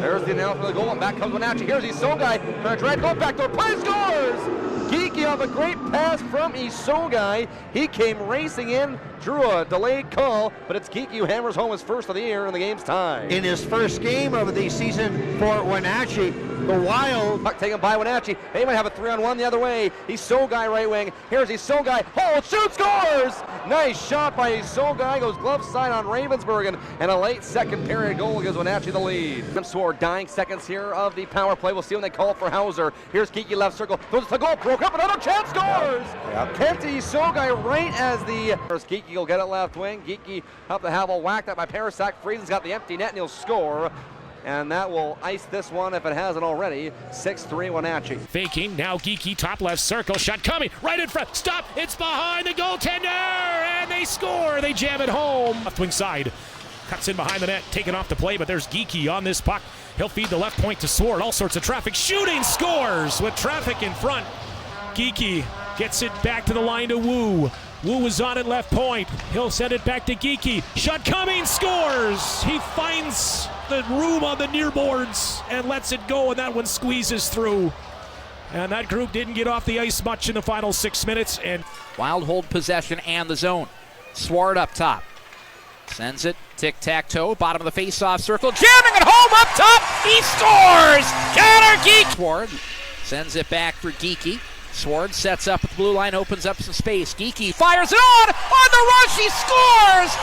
There's the announcement of the goal, and back comes Wenatchee. Here's Isogai, trying to drag goal, backdoor play, scores! Geekie on the great pass from Isogai. He came racing in, drew a delayed call, but it's Geekie who hammers home his first of the year, and the game's tied. In his first game of the season for Wenatchee, the Wild. Puck taken by Wenatchee. They might have a 3-on-1 the other way. Isogai right wing. Here's Isogai. Hold, shoot, scores! Nice shot by Isogai. Goes glove side on Ravensburg, and a late second period goal gives Wenatchee the lead. Sword dying seconds here of the power play. We'll see when they call for Hauser. Here's Geekie left circle. Throws the goal. Broke up. Another chance. Scores! Kent Isogai right as the... First Geekie will get it left wing. Geekie up the Havel. Whacked up by Parasak. Friesen's got the empty net, and he'll score. And that will ice this one if it hasn't already. 6-3 Wenatchee. Faking, now Geekie, top left circle, shot coming, right in front, stop, it's behind the goaltender, and they score, they jam it home. Left wing side, cuts in behind the net, taken off the play, but there's Geekie on this puck. He'll feed the left point to Sword, all sorts of traffic, shooting, scores with traffic in front. Geekie gets it back to the line to Wu. Wu is on at left point. He'll send it back to Geekie. Shot coming, scores! He finds the room on the near boards and lets it go, and that one squeezes through. And that group didn't get off the ice much in the final 6 minutes. And Wild hold possession and the zone. Swart up top. Sends it, tic-tac-toe, bottom of the face-off circle, jamming it home up top! He scores! Conor Geekie! Swart sends it back for Geekie. Sword sets up at the blue line, opens up some space. Geekie fires it on the rush, he scores!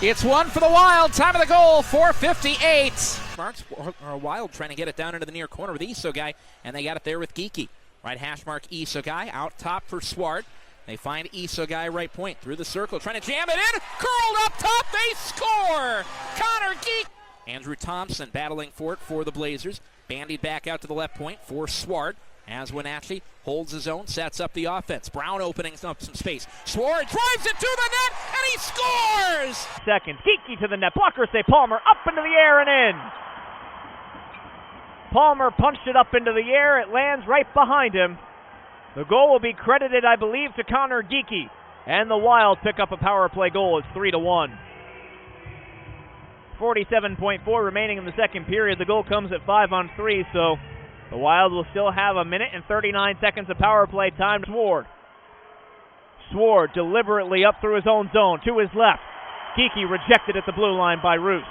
It's one for the Wild, time of the goal, 4:58. Marks are Wild trying to get it down into the near corner with Isogai, and they got it there with Geekie. Right hash mark Isogai, out top for Swart. They find Isogai right point, through the circle, trying to jam it in, curled up top, they score! Conor Geekie! Andrew Thompson battling for it for the Blazers, bandied back out to the left point for Swart. As Wenatchee holds his own, sets up the offense. Brown opening up some space. Swart drives it to the net, and he scores! Second, Geekie to the net. Blockers say Palmer up into the air and in. Palmer punched it up into the air. It lands right behind him. The goal will be credited, I believe, to Conor Geekie. And the Wild pick up a power play goal. It's 3-1. 47.4 remaining in the second period. The goal comes at 5-on-3, so the Wild will still have 1 minute and 39 seconds of power play time. Sword deliberately up through his own zone to his left. Geekie rejected at the blue line by Roost.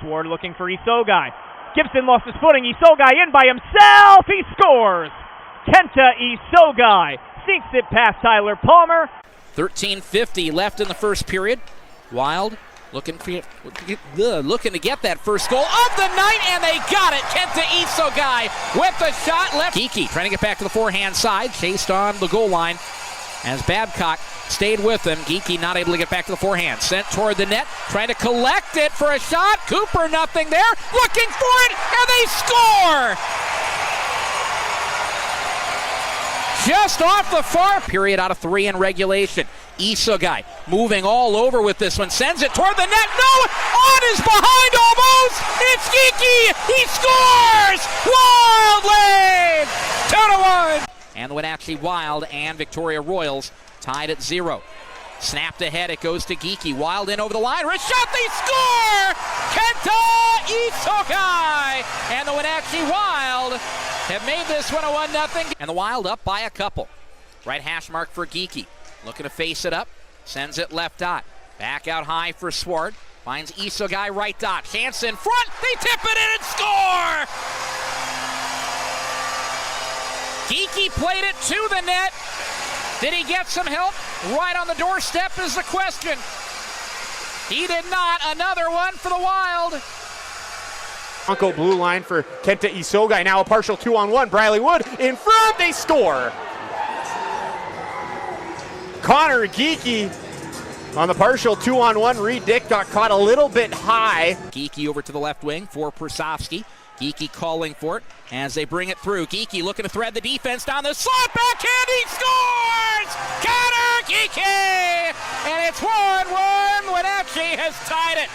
Sword looking for Isogai. Gibson lost his footing. Isogai in by himself. He scores. Kenta Isogai sinks it past Tyler Palmer. 13:50 left in the first period. Wild looking to get that first goal of the night, and they got it. Kenta Isogai with the shot left. Geekie trying to get back to the forehand side, chased on the goal line as Babcock stayed with him. Geekie not able to get back to the forehand. Sent toward the net, trying to collect it for a shot. Cooper nothing there, looking for it, and they score! Just off the far period out of 3 in regulation. Isogai moving all over with this one, sends it toward the net. No! On his behind almost! It's Geekie! He scores! Wild lead! 2-1! And the Wenatchee Wild and Victoria Royals tied at 0. Snapped ahead, it goes to Geekie. Wild in over the line, wrist shot, they score! Kenta Isogai! And the Wenatchee Wild have made this one a 1-0. And the Wild up by a couple. Right hash mark for Geekie. Looking to face it up. Sends it left dot. Back out high for Swart. Finds Isogai right dot. Chance in front. They tip it in and score! Geekie played it to the net. Did he get some help? Right on the doorstep is the question. He did not. Another one for the Wild. Bronco blue line for Kenta Isogai. Now a partial 2-on-1. Briley Wood in front. They score. Conor Geekie on the partial 2-on-1. Reed Dick got caught a little bit high. Geekie over to the left wing for Persofsky. Geekie calling for it as they bring it through. Geekie looking to thread the defense down the slot. Backhand, he scores! Conor Geekie! And it's 1-1. Wenatchee has tied it.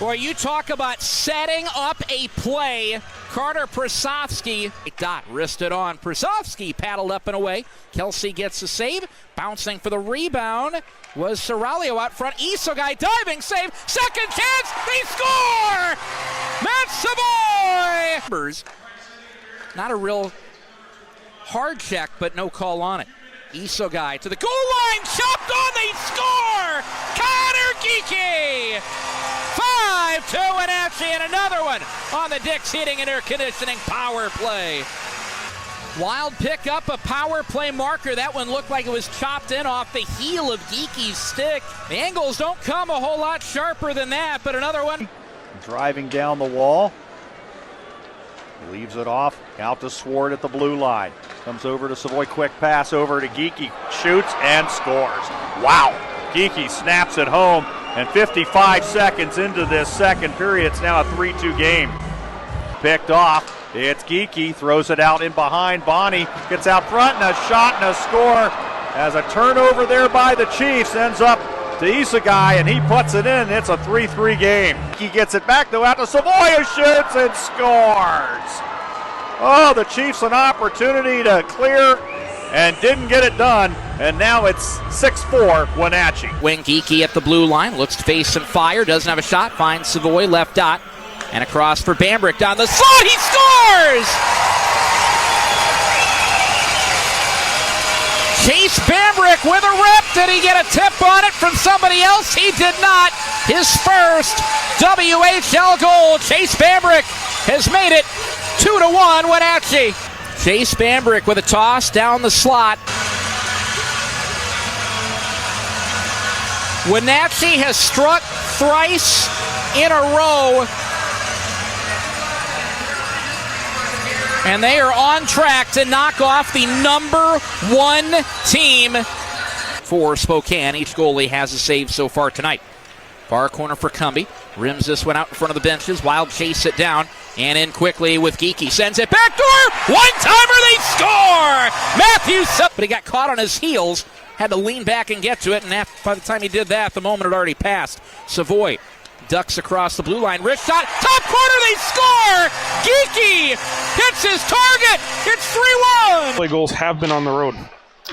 Boy, you talk about setting up a play. Carter Prasovsky, dot, wristed on. Prasovsky paddled up and away. Kelsey gets the save. Bouncing for the rebound was Serralio out front. Isogai diving save. Second chance. They score! Matt Savoy! Not a real hard check, but no call on it. Isogai to the goal line. Chopped on. They score! Conor Geekie! 5-2 Wenatchee, and another one on the Dick's Heating and Air Conditioning power play. Wild pick up a power play marker. That one looked like it was chopped in off the heel of Geekie's stick. The angles don't come a whole lot sharper than that, but another one. Driving down the wall. Leaves it off, out to Swart at the blue line. Comes over to Savoy, quick pass over to Geekie. Shoots and scores. Wow! Geekie snaps it home, and 55 seconds into this second period, it's now a 3-2 game. Picked off. It's Geekie, throws it out in behind. Bonnie gets out front, and a shot and a score. As a turnover there by the Chiefs ends up to Isogai, and he puts it in. It's a 3-3 game. He gets it back, though, out to Savoy, who shoots and scores. Oh, the Chiefs an opportunity to clear and didn't get it done, and now it's 6-4 Wenatchee. Wing Geekie at the blue line, looks to face some fire, doesn't have a shot, finds Savoy, left dot, and across for Bambrick down the slot, he scores! Chase Bambrick with a rep. Did he get a tip on it from somebody else? He did not. His first WHL goal. Chase Bambrick has made it 2-1 Wenatchee. Chase Bambrick with a toss down the slot. Wenatchee has struck thrice in a row, and they are on track to knock off the number one team for Spokane. Each goalie has a save so far tonight. Far corner for Cumbie. Rims this one out in front of the benches. Wild chase it down. And in quickly with Geekie. Sends it back door. One-timer, they score! Matthew, but he got caught on his heels. Had to lean back and get to it. And by the time he did that, the moment had already passed. Savoy ducks across the blue line. Wrist shot. Top corner, they score! Geekie hits his target. It's 3-1. Play goals have been on the road.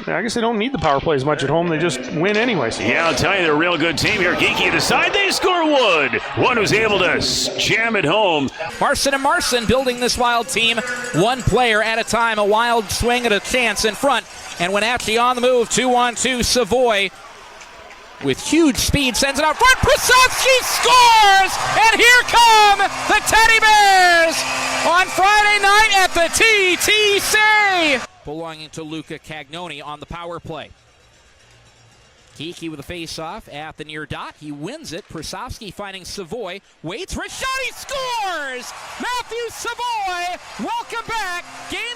I guess they don't need the power play as much at home. They just win anyways. Yeah, I'll tell you, they're a real good team here. Geekie at the side, they score Wood. One who's able to jam it home. Marson and Marson building this Wild team one player at a time. A Wild swing at a chance in front. And Wenatchee on the move, 2-on-2, Savoy with huge speed sends it out front. Prasovsky scores! And here come the Teddy Bears on Friday night at the TTC. Belonging to Luca Cagnoni on the power play. Geekie with a face-off at the near dot. He wins it. Prasovsky finding Savoy. Waits for a shot. He scores! Matthew Savoy, welcome back. Game.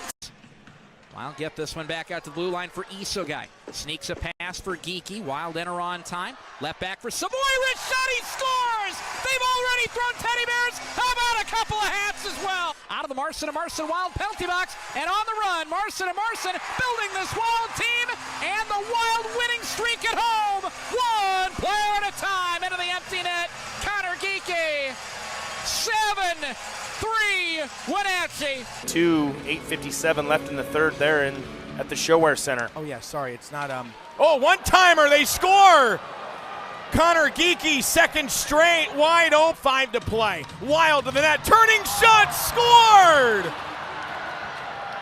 Wild get this one back out to the blue line for Isogai. Sneaks a pass for Geekie. Wild enter on time. Left back for Savoy. Wrist shot. He scores! They've already thrown Teddy Bears. How about a couple of hats as well? Out of the Marson and Marson Wild penalty box. And on the run, Marson and Marson building this Wild team. And the Wild winning streak at home. One player at a time into the empty net. Conor Geekie. 7-3 Wenatchee. 8:57 left in the third there at the ShoWare Center. Oh yeah, sorry, it's not Oh, one-timer, they score! Conor Geekie, second straight, wide open, 5 to play. Wild to the net, turning shot, scored!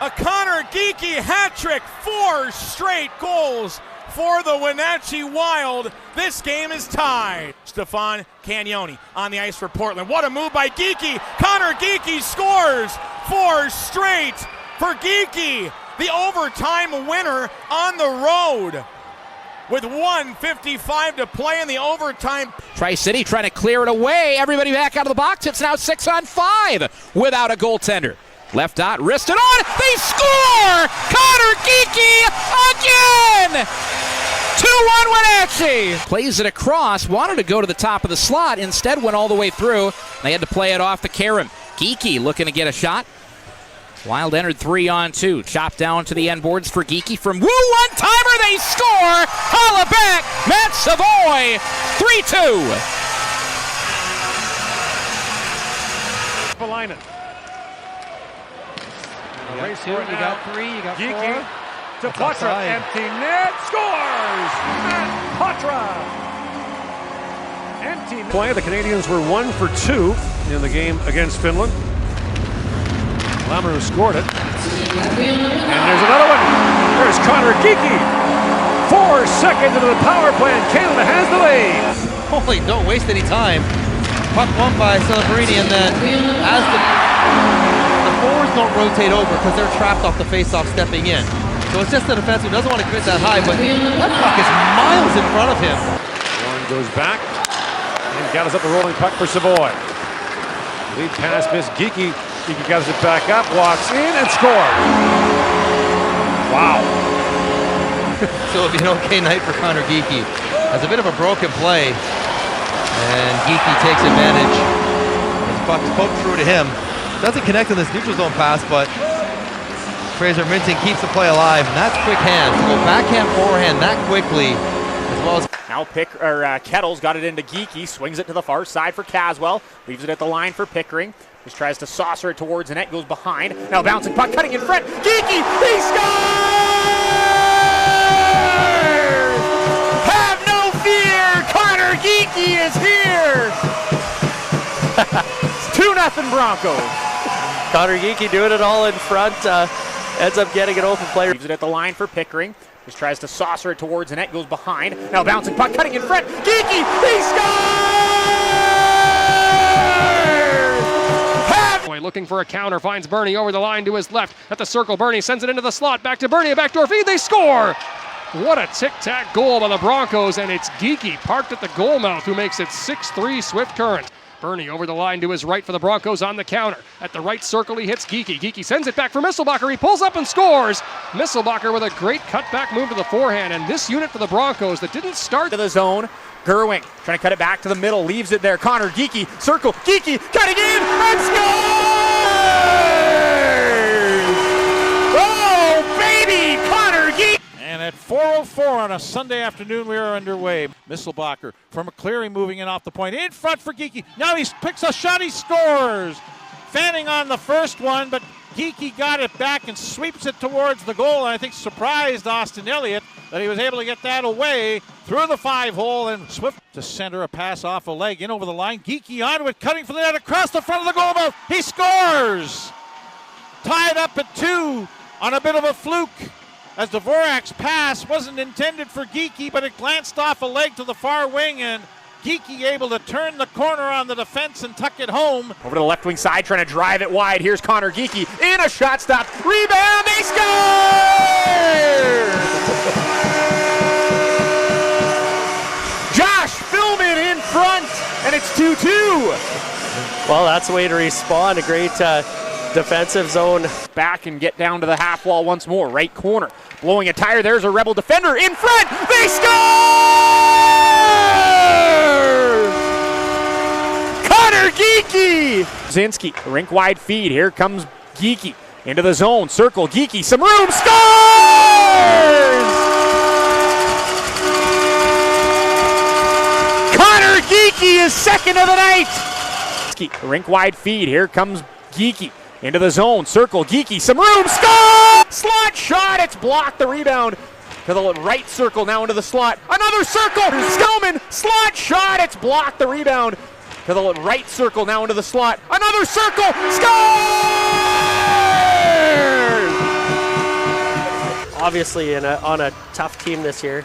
A Conor Geekie hat trick, 4 straight goals for the Wenatchee Wild. This game is tied. Stefan Cagnoni on the ice for Portland. What a move by Geekie. Conor Geekie scores 4 straight for Geekie. The overtime winner on the road with 1:55 to play in the overtime. Tri-City trying to clear it away. Everybody back out of the box. It's now 6-on-5 without a goaltender. Left dot, wristed on. They score! Conor Geekie again! 2-1 Wenatchee. Plays it across, wanted to go to the top of the slot, instead went all the way through. They had to play it off the Karam. Geekie looking to get a shot. Wild entered 3-on-2. Chopped down to the end boards for Geekie from Woo. One-timer, they score! Holla back, Matt Savoy, 3-2. Ristolainen. You got 2, you got 3, you got 4. Geekie to Poitras, empty net, scores! Matt Poitras! Empty net. Play. The Canadians were 1 for 2 in the game against Finland. Lamoureux scored it. And there's another one. There's Conor Geekie. 4 seconds into the power play, and Canada has the lead. Holy, don't waste any time. Puck won by Celebrini, and then as the forwards don't rotate over because they're trapped off the faceoff stepping in. So it's just the defense who doesn't want to commit that high, but that puck is miles in front of him. Warren goes back and gathers up the rolling puck for Savoy. Lead pass missed Geekie. Geekie gathers it back up, walks in and scores. Wow. So it'll be an okay night for Conor Geekie. Has a bit of a broken play, and Geekie takes advantage. His puck's poked through to him. Doesn't connect on this neutral zone pass, but Fraser Minton keeps the play alive, and that's quick hands. To go backhand, forehand that quickly, as well as... Now Kettles got it into Geekie, swings it to the far side for Caswell, leaves it at the line for Pickering. Just tries to saucer it towards the net, goes behind. Now bouncing puck, cutting in front. Geekie, he scores! Have no fear, Conor Geekie is here! It's 2-0 Broncos. Conor Geekie doing it all in front, ends up getting an open play. Leaves it at the line for Pickering. Just tries to saucer it towards the net, goes behind. Now bouncing puck, cutting in front. Geekie, he scores! Looking for a counter, finds Bernie over the line to his left at the circle. Bernie sends it into the slot, back to Bernie, a backdoor feed, they score! What a tic-tac goal by the Broncos, and it's Geekie parked at the goal mouth who makes it 6-3 Swift Current. Bernie over the line to his right for the Broncos on the counter. At the right circle, he hits Geekie. Geekie sends it back for Misselbacher. He pulls up and scores. Misselbacher with a great cutback move to the forehand, and this unit for the Broncos that didn't start to the zone. Gerwing trying to cut it back to the middle, leaves it there. Conor Geekie, circle, Geekie cutting in and scores! Oh, baby, Conor Geekie! And at 4:04 on a Sunday afternoon, we are underway. Misselbacher from McCleary moving in off the point. In front for Geekie. Now he picks a shot, he scores! Fanning on the first one, but Geekie got it back and sweeps it towards the goal, and I think surprised Austin Elliott that he was able to get that away through the 5-hole, and Swift to center a pass off a leg in over the line. Geekie onto it, cutting for the net across the front of the goal mouth. He scores! Tied up at 2 on a bit of a fluke, as Dvorak's pass wasn't intended for Geekie, but it glanced off a leg to the far wing, and Geekie able to turn the corner on the defense and tuck it home. Over to the left wing side, trying to drive it wide. Here's Conor Geekie in a shot stop. Rebound, they score! Josh Philman in front, and it's 2-2. Well, that's the way to respond. A great defensive zone. Back and get down to the half wall once more. Right corner, blowing a tire. There's a Rebel defender in front. They score! Conor Geekie! Zinski, rink wide feed. Here comes Geekie into the zone. Circle, Geekie, some room, scores! Conor Geekie is second of the night. Rink wide feed. Here comes Geekie into the zone. Circle, Geekie, some room, score! Slot shot, it's blocked. The rebound to the right circle, now into the slot. Another circle, Skillman, slot shot, it's blocked. The rebound to the right circle, now into the slot. Another circle, scores! Obviously on a tough team this year.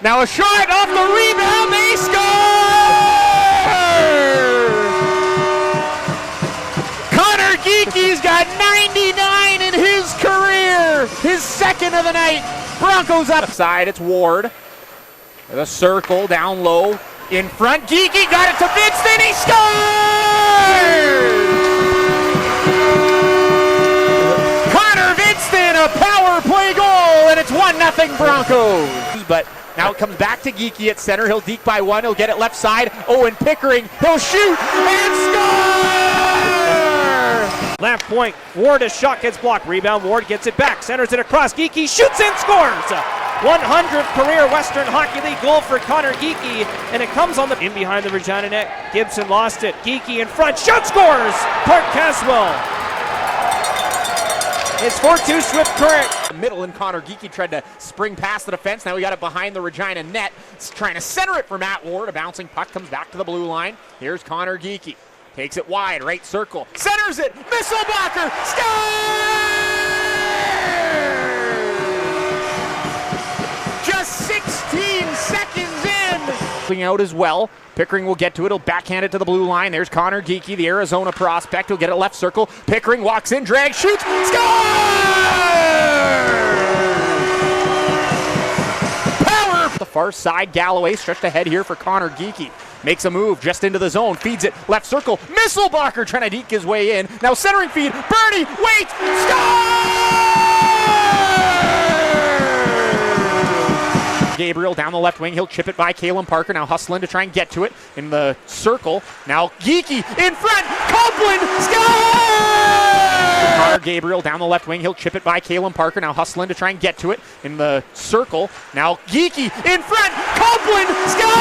Now a shot off the rebound, they score! Conor Geekie's got 99 in his career, his second of the night. Broncos upside, it's Ward. The circle, down low, in front. Geekie got it to Vincent, he scores! Connor Vincent, a power play goal, and it's 1-0 Broncos. But now it comes back to Geekie at center. He'll deke by one. He'll get it left side. Owen Pickering. He'll shoot and score! Left point. Ward, a shot gets blocked. Rebound. Ward gets it back. Centers it across. Geekie shoots and scores. 100th career Western Hockey League goal for Conor Geekie, and it comes on the in behind the Regina net. Gibson lost it. Geekie in front. Shot scores! Clark Caswell. It's 4-2 Swift Current. Middle, and Conor Geekie tried to spring past the defense. Now we got it behind the Regina net. It's trying to center it for Matt Ward. A bouncing puck comes back to the blue line. Here's Conor Geekie. Takes it wide, right circle. Centers it. Misselbacher. Scores! Just 16 seconds in. Out as well. Pickering will get to it. He'll backhand it to the blue line. There's Conor Geekie, the Arizona prospect. He'll get it left circle. Pickering walks in, drags, shoots, scores! Power! The far side, Galloway stretched ahead here for Conor Geekie. Makes a move just into the zone, feeds it left circle. Misselbacher trying to deke his way in. Now centering feed. Bernie, wait, scores! Gabriel down the left wing. He'll chip it by Kalen Parker. Now hustling to try and get to it in the circle. Now Geekie in front. Copeland scores! Conor Gabriel down the left wing. He'll chip it by Kalen Parker. Now hustling to try and get to it in the circle. Now Geekie in front. Copeland scores!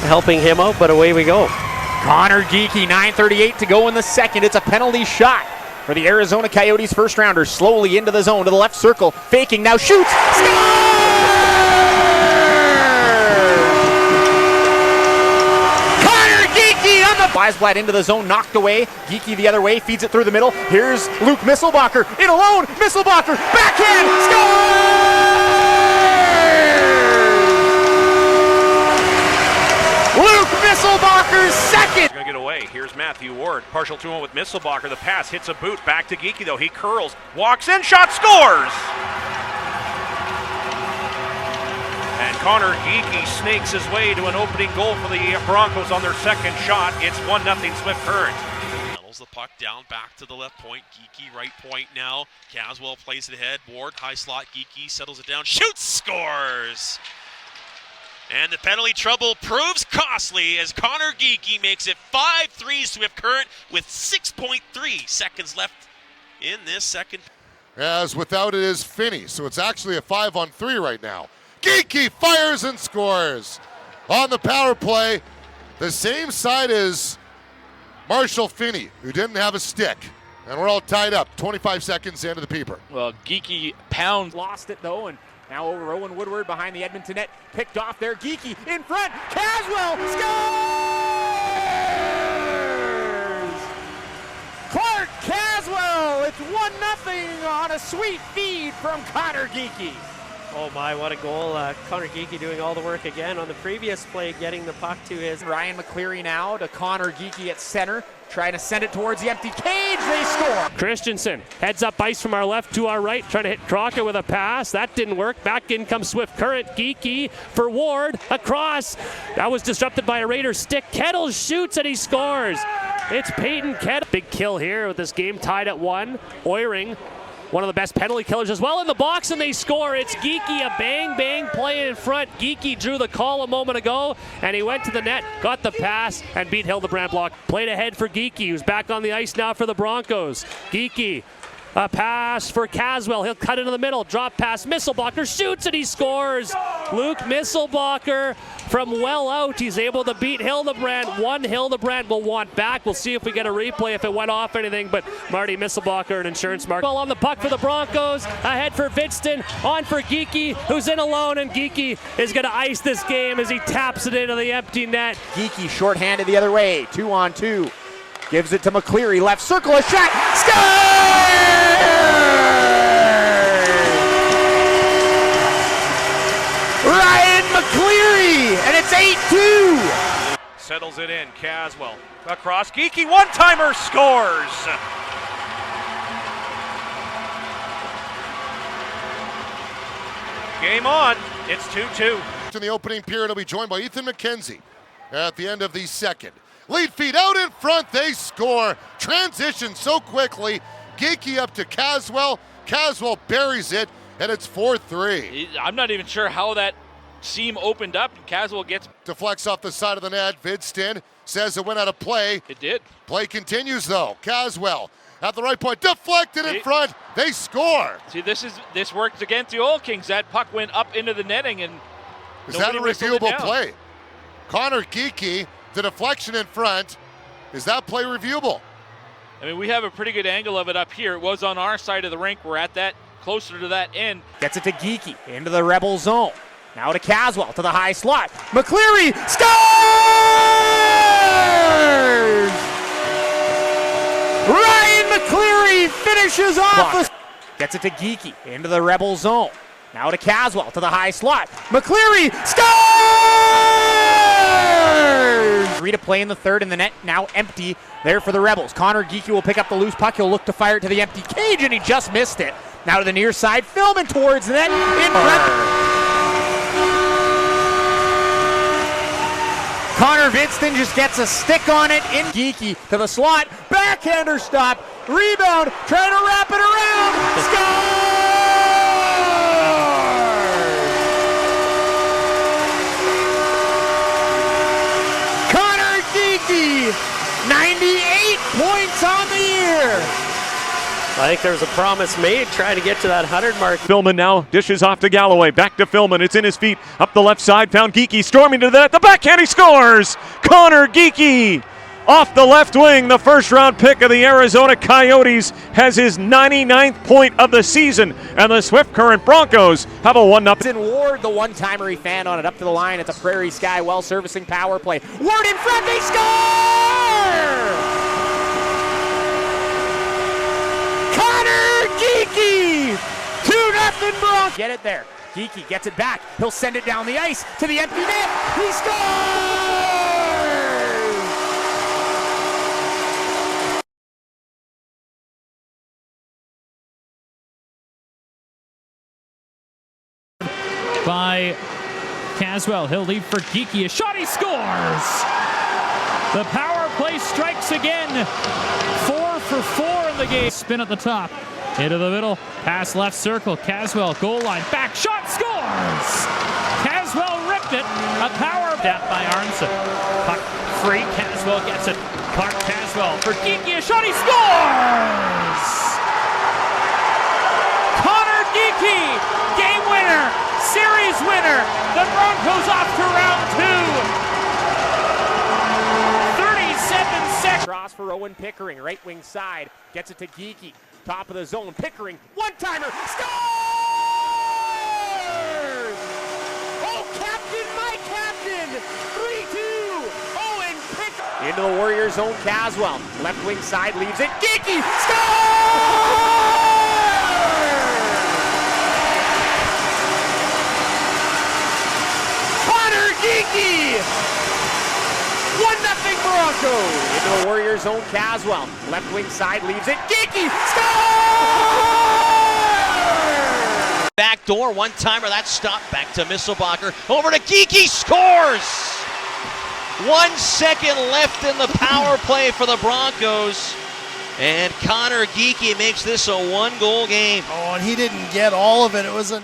Helping him out, but away we go. Conor Geekie, 9:38 to go in the second. It's a penalty shot for the Arizona Coyotes first rounder. Slowly into the zone to the left circle. Faking, now shoots. Scores! Conor Geekie on the Weisblatt into the zone, knocked away. Geekie the other way, feeds it through the middle. Here's Luke Misselbacher in alone. Misselbacher, backhand, scores! Luke Misselbacher's second. Going to get away. Here's Matthew Ward. Partial 2-1 with Misselbacher. The pass hits a boot. Back to Geekie though. He curls. Walks in. Shot. Scores! And Conor Geekie snakes his way to an opening goal for the Broncos on their second shot. It's 1-0 Swift Current. The puck down back to the left point. Geekie right point now. Caswell plays it ahead. Ward high slot. Geekie settles it down. Shoots. Scores! And the penalty trouble proves costly as Conor Geekie makes it 5-3 Swift Current with 6.3 seconds left in this second. As without it is Finney, so it's actually a 5-on-3 right now. Geekie fires and scores on the power play. The same side as Marshall Finney, who didn't have a stick. And we're all tied up 25 seconds into the peeper. Well, Geekie pound. Lost it though, and now over Owen Woodward behind the Edmonton net. Picked off there. Geekie in front. Caswell scores! Clark Caswell! It's 1-0 on a sweet feed from Conor Geekie. Oh my, what a goal. Conor Geekie doing all the work again on the previous play, getting the puck to his. Ryan McCleary now to Conor Geekie at center. Trying to send it towards the empty cage. They score. Christensen heads up ice from our left to our right, trying to hit Crocker with a pass. That didn't work. Back in comes Swift Current. Geekie for Ward. Across. That was disrupted by a Raider stick. Kettles shoots and he scores. It's Peyton Kettles. Big kill here with this game tied at 1. Oiring, one of the best penalty killers as well in the box, and they score. It's Geekie, a bang play in front. Geekie drew the call a moment ago, and he went to the net, got the pass, and beat Hildebrand block. Played ahead for Geekie, who's back on the ice now for the Broncos. Geekie, a pass for Caswell. He'll cut into the middle, drop pass. Misselbacher shoots, and he scores. Luke Misselbacher from well out. He's able to beat Hildebrand. One Hildebrand will want back. We'll see if we get a replay if it went off anything, but Marty Misselbacher, an insurance mark. Well on the puck for the Broncos. Ahead for Vidston. On for Geekie, who's in alone, and Geekie is going to ice this game as he taps it into the empty net. Geekie shorthanded the other way. 2-on-2. Gives it to McCleary. Left circle, a shot. Score! Ryan McCleary, and it's 8-2. Settles it in. Caswell across. Geekie one-timer scores. Game on. It's 2-2. In the opening period, will be joined by Ethan McKenzie at the end of the second. Lead feed out in front, they score. Transition so quickly. Geekie up to Caswell. Caswell buries it, and it's 4-3. I'm not even sure how that seam opened up, and Caswell gets. Deflects off the side of the net. Vidston says it went out of play. It did. Play continues, though. Caswell at the right point. Deflected in front. They score. See, this worked against the Oil Kings. That puck went up into the netting, and is that a reviewable play? Conor Geekie, the deflection in front. Is that play reviewable? I mean, we have a pretty good angle of it up here. It was on our side of the rink. We're at that, closer to that end. Gets it to Geekie, into the Rebel zone. Now to Caswell, to the high slot. McCleary scores! Ryan McCleary finishes off. Gets it to Geekie, into the Rebel zone. Now to Caswell, to the high slot. McCleary scores! 3 to play in the third, and the net now empty there for the Rebels. Conor Geekie will pick up the loose puck. He'll look to fire it to the empty cage, and he just missed it. Now to the near side, Philman towards the net, in front. Connor Vinston just gets a stick on it. In Geekie to the slot, backhander stop, rebound, trying to wrap it around, score! Conor Geekie, 98 points on the year. I think there was a promise made trying to get to that 100 mark. Philman now dishes off to Galloway. Back to Philman. It's in his feet. Up the left side. Found Geekie storming to the net. The backhand. He scores. Conor Geekie off the left wing. The first round pick of the Arizona Coyotes has his 99th point of the season. And the Swift Current Broncos have a 1-0. Ward, the one-timer, he fan on it up to the line. It's a Prairie Sky well-servicing power play. Ward in front. They score! Geekie! 2-0 Broncos. Get it there. Geekie gets it back. He'll send it down the ice to the empty net. He scores! By Caswell. He'll leave for Geekie. A shot. He scores! The power play strikes again. 4 for 4 in the game. Spin at the top. Into the middle, pass left circle, Caswell, goal line, back shot, scores! Caswell ripped it, a power tap by Arnson. Puck free, Caswell gets it. Clark Caswell for Geekie, a shot, he scores! Conor Geekie, game winner, series winner. The Broncos off to round 2. 37 seconds. Cross for Owen Pickering, right wing side, gets it to Geekie. Top of the zone, Pickering, one-timer, scores! Oh, captain, my captain! 3-2, Owen Pickering. Into the Warrior zone, Caswell, left wing side, leaves it, Geekie, scores! Conor Geekie! 1-0 Broncos. Into the Warrior zone, Caswell. Left wing side, leaves it. Geekie scores! Back door, one-timer, that stop. Back to Misselbacher. Over to Geekie, scores! 1 second left in the power play for the Broncos. And Conor Geekie makes this a 1-goal game. Oh, and he didn't get all of it. It was a